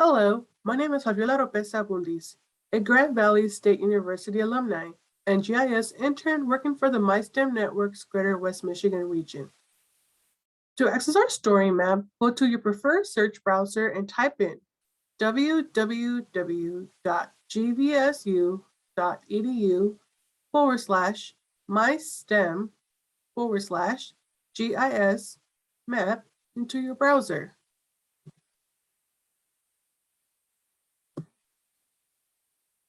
Hello, my name is Javiera Lopez Abundis, a Grand Valley State University alumni and GIS intern working for the MiSTEM Network's Greater West Michigan region. To access our story map, go to your preferred search browser and type in www.gvsu.edu/MySTEM/GIS map into your browser.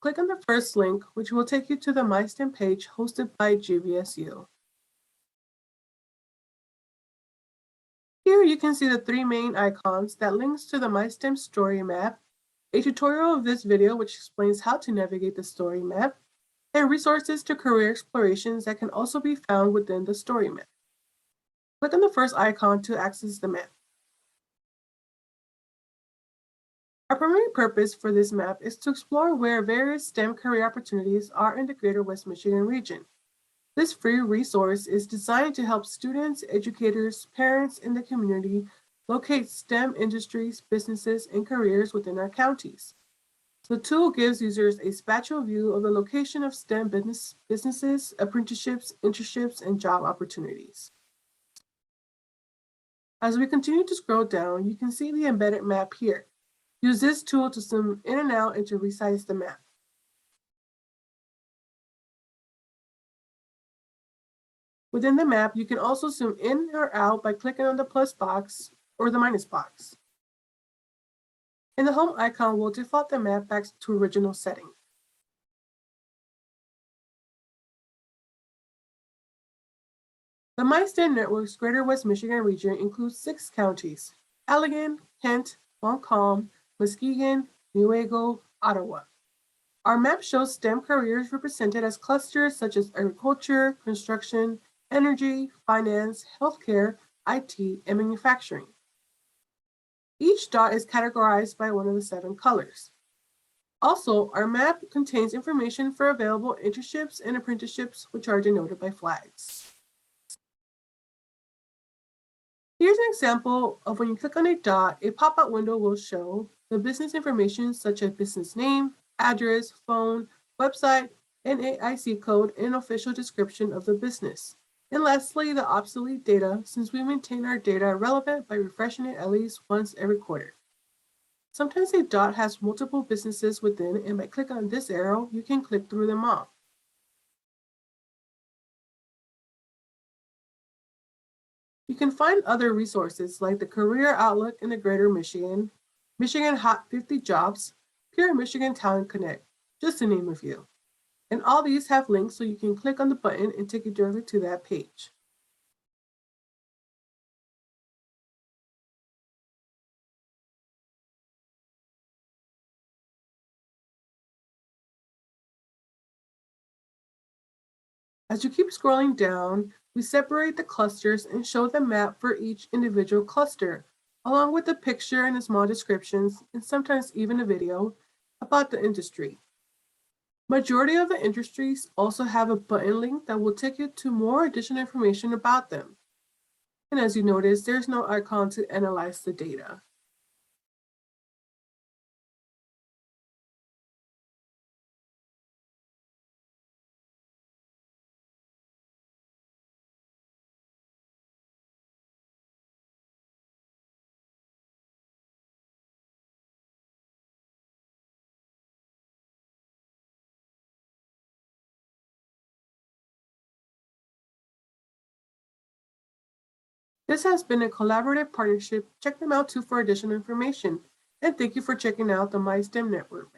Click on the first link, which will take you to the MiSTEM page hosted by GVSU. Here you can see the three main icons that links to the MiSTEM story map, a tutorial of this video which explains how to navigate the story map, and resources to career explorations that can also be found within the story map. Click on the first icon to access the map. Our primary purpose for this map is to explore where various STEM career opportunities are in the Greater West Michigan region. This free resource is designed to help students, educators, parents, and the community locate STEM industries, businesses, and careers within our counties. The tool gives users a spatial view of the location of STEM businesses, apprenticeships, internships, and job opportunities. As we continue to scroll down, you can see the embedded map here. Use this tool to zoom in and out and to resize the map. Within the map, you can also zoom in or out by clicking on the plus box or the minus box. And the home icon will default the map back to original setting. The MiSTEM Network's Greater West Michigan region includes 6 counties: Allegan, Kent, Montcalm, Muskegon, Newaygo, Ottawa. Our map shows STEM careers represented as clusters such as agriculture, construction, energy, finance, healthcare, IT, and manufacturing. Each dot is categorized by one of the 7 colors. Also, our map contains information for available internships and apprenticeships, which are denoted by flags. Here's an example of when you click on a dot, a pop-up window will show the business information such as business name, address, phone, website, NAIC code, and official description of the business. And lastly, the obsolete data, since we maintain our data relevant by refreshing it at least once every quarter. Sometimes a dot has multiple businesses within, and by clicking on this arrow, you can click through them all. You can find other resources like the Career Outlook in the Greater Michigan, Michigan Hot 50 Jobs, Pure Michigan Talent Connect, just to name a few. And all these have links so you can click on the button and take you directly to that page. As you keep scrolling down, we separate the clusters and show the map for each individual cluster, along with a picture and a small descriptions, and sometimes even a video about the industry. Majority of the industries also have a button link that will take you to more additional information about them. And as you notice, there's no icon to analyze the data. This has been a collaborative partnership. Check them out too for additional information. And thank you for checking out the MiSTEM Network.